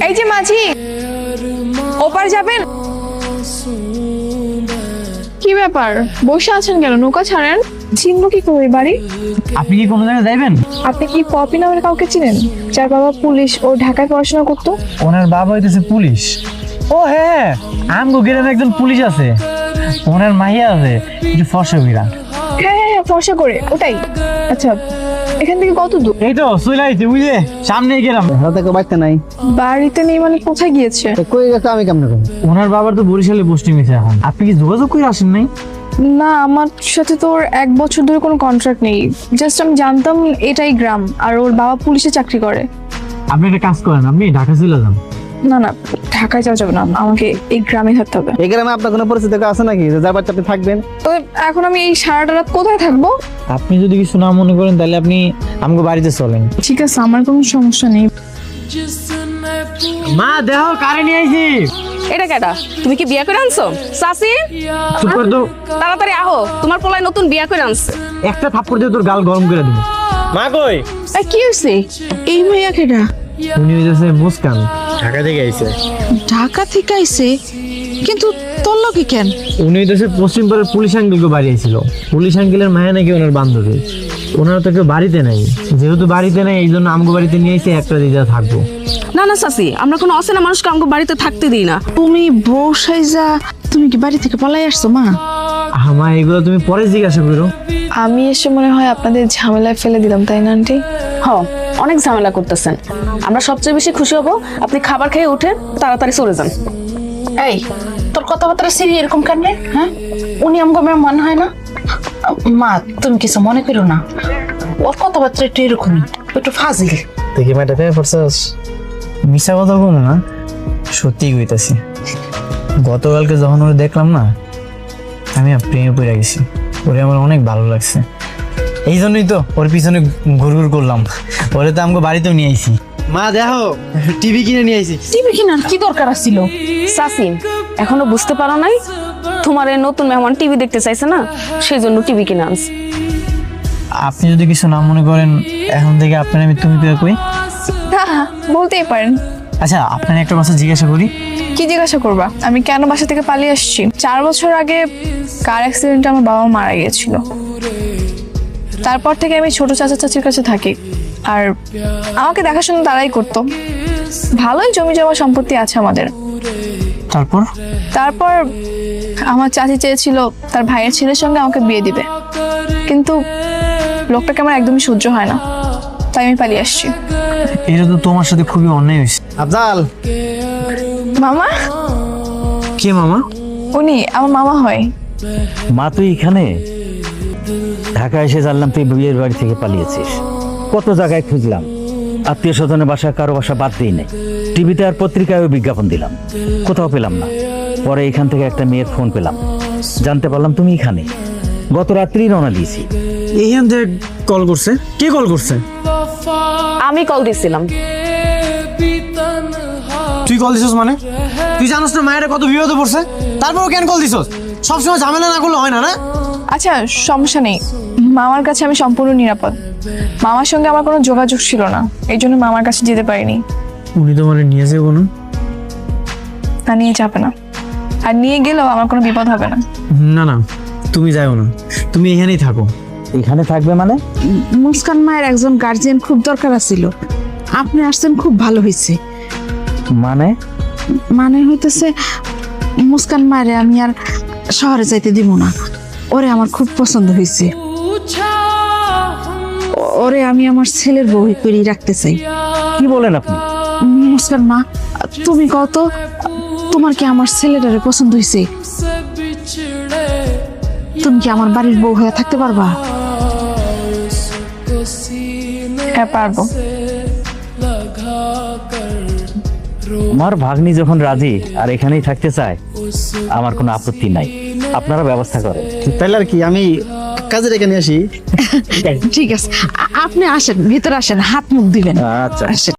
এই যে মাঝি, ওপার যাবেন? কি ব্যাপার, বসে আছেন কেন? নৌকা ছাড়েন। চিনব কি করে বাড়ি? আপনি কি কোনো জায়গায় যাইবেন? আপনি কি পপি নামের কাউকে চিনেন, যার বাবা পুলিশ, ও ঢাকায় পড়াশোনা করতো? ওনার বাবা হইতেছে পুলিশ। ও হ্যাঁ, আমগো গ্রামে একজন পুলিশ আছে, ওনার মাইয়া আছে একটু ফর্সা বিরা। হ্যাঁ হ্যাঁ হ্যাঁ, ফর্সা করে, ওটাই। আচ্ছা, এখান থেকে কত দূর? এই তো চলে আইতে, বুঝলে সামনে গেলাম। হাতে বাইতে নাই, বাড়িতে নেই মানে কোথায় গিয়েছে? কই গেছে আমি কেমনে করব? ওনার বাবার তো বরিশালে পোস্টিং হয়েছে এখন। আপনি কি যোগাযোগ করে আসেন নাই? না, আমার সাথে তো ওর 1 বছর ধরে কোনো কন্ট্রাক্ট নেই। জাস্ট আমি জানতাম এটাই গ্রাম, আর ওর বাবা পুলিশে চাকরি করে। আপনি একটা কাজ করেন, আপনি ঢাকা চলে যান। না না, ঢাকায় যাওয়া যাবে না, আমাকে এই গ্রামে থাকতে হবে। এই গ্রামে আপনার কোনো পরিচিত কেউ আছে নাকি যে যার বাচ্চা আপনি থাকবেন? তো এখন আমি এই সারাটা রাত কোথায় থাকবো? আপনি যদি কিছু না মনে করেন তাহলে আপনি আমাকে বাড়িতে চলেন। ঠিক আছে, আমার কোনো সমস্যা নেই। মা দেখো কারে নিয়ে আইছি। এটা কেডা? তুমি কি বিয়া করে আনছো সাসি? চুপ কর তো, তাড়াতাড়ি আহো, তোমার পোলায় নতুন বিয়া করে আনছে। একটা থাপ্পড় দিয়ে তোর গাল গরম করে দিব। মা কই? এই কি হইছে? এই ভাইয়া কেডা? উনি হইতেছে মুস্কান, ঢাকা থেকে আইছে। ঢাকা থেকে আইছে, কিন্তু তোর লগে কেন? উনি হইতেছে পশ্চিম পাড়ার পুলিশ আঙ্কেলকে বাড়ি আইছিল। পুলিশ আঙ্কেলের মায়া নাকি ওনার বান্ধবী। ওনারা তো কেউ বাড়িতে নাই, যেহেতু বাড়িতে নাই এই জন্য আমগো বাড়িতে নিয়ে এসে একটা দিদা থাকবো। না না সাসি, আমরা কোনো অচেনা মানুষকে আমাকে বাড়িতে থাকতে দিই না। তুমি বউ সাইজা তুমি কি বাড়ি থেকে পালাই আসছো মা? মা এগুলো তুমি পরে জিজ্ঞাসা করো। আমি এসে মনে হয় আপনাদের ঝামেলায় ফেলে দিলাম, তাই না আন্টি? হ, অনেক ঝামেলা করতেছেন। আমরা সবচেয়ে বেশি খুশি হব আপনি খাবার খেয়ে উঠে তাড়াতাড়ি চলে যান। এই তোর কথাবার্তা সিরি এরকম কেন রে? হ্যাঁ, উনি আমাকে মনে হয় না। মা তুমি কিছু মনে করো না, ওর কথাবার্তা একটু এরকমই, একটু ফাজিল। দেখি ম্যাডাম পেয়ে পড়ছস, মিশা কথা বলো না, সত্যি কইতাছি। গতকালকে যখন ওরে দেখলাম না, আমি প্রেমে পড়ে গেছি। ওরে আমার অনেক ভালো লাগছে, এই জন্যই তো ওর পিছনে ঘুরঘুর করলাম। ওরে তো আমাকে বাড়িতেও নিয়ে আইছি। মা দেখো, টিভি কিনে নিয়ে আইছি। টিভি কিনার কি দরকার ছিল? সাসি, এখনো বুঝতে পারো নাই? তোমার এই নতুন মেহমান টিভি দেখতে চাইছে না, সেই জন্য টিভি কিনে আনছে। আপনি যদি কিছু না মনে করেন, এখন থেকে আপনার আমি তুমি পেয়ে কই। হ্যাঁ, বলতেই পারেন। আচ্ছা, আপনার একটা কথা জিজ্ঞাসা করি। কি জিজ্ঞাসা করবা? আমি কেন বাসা থেকে পালিয়ে আসছি? 4 বছর আগে কার অ্যাক্সিডেন্টে আমার বাবা মারা গিয়েছিল। তারপর থেকে আমি ছোট চাচা চাচির কাছে থাকি, আর আমাকে দেখাশোনা তারাই করতো। ভালোই জমি জমা সম্পত্তি আছে আমাদের। তারপর আমার চাচি চেয়েছিল তার ভাইয়ের ছেলের সঙ্গে আমাকে বিয়ে দিবে, কিন্তু লোকটাকে আমার একদমই সহ্য হয় না, তাই আমি পালিয়ে আসছি। এটা তো তোমার সাথে খুবই অন্যায় হয়েছে। আফজাল, মামা? কে মামা? উনি আমার মামা হয়। মা তুই এখানে? ঢাকা এসে জানলাম তুই বিয়ের বাড়ি থেকে পালিয়েছিস। কত জায়গায় খুঁজলাম, আত্মীয় স্বজনের বাসা কারো বাসা বাদ দিই নাই, টিভিতে আর পত্রিকায়ও বিজ্ঞাপন দিলাম, কোথাও পেলাম না। পরে এখান থেকে একটা মেয়ের ফোন পেলাম, জানতে পারলাম তুমি এখানে। গত রাত্রি রওনা দিয়েছি। এইখান থেকে কল করছে? কে কল করছে? আমি কল দিছিলাম। তুই কল দিছস মানে? তুই জানোস না মায়ের কত বিপদে পড়ছে, তারপরও কেন কল দিছস? সবসময় ঝামেলা না করলে হয় না, না? আচ্ছা, সমস্যা নেই, মামার কাছে আমি সম্পূর্ণ নিরাপদ। মামার সঙ্গে আমার কোনো যোগাযোগ ছিল না, এই জন্য মামার কাছে যেতে পারিনি। উনি তো মানে নিয়ে যাবো না? না, নিয়ে যাবে না, আর নিয়ে গেলেও আমার কোনো বিপদ হবে না। না না, তুমি যাও না, তুমি এখানেই থাকো। এখানে থাকবে মানে? মুস্কান মায়ের একজন গার্জিয়ান খুব দরকার ছিল, আপনি আসছেন, খুব ভালো হয়েছে। মানে? মানে হইতেছে মুস্কান মায়ের আমি আর শহরে যাইতে দিব না, ওরে আমার খুব পছন্দ হয়েছে। ওরে আমি আমার ছেলের বউ করে রাখতে চাই। কি বলেন আপনি? মুস্কান মা, তুমি কত, তোমার কি আমার ছেলেটারে পছন্দ হয়েছে? তুমি কি আমার বাড়ির বউ হয়ে থাকতে পারবা? হ্যাঁ, পারবো। আমার ভাগ্নি যখন রাজি আর এখানেই থাকতে চায়, আমার কোনো আপত্তি নাই, আপনারা ব্যবস্থা করেন। তাহলে আর কি, আমি কাজে রেখে নিয়ে আসি। ঠিক আছে, আপনি আসেন, ভিতরে আসেন, হাত মুখ দিবেন। আচ্ছা। আসেন।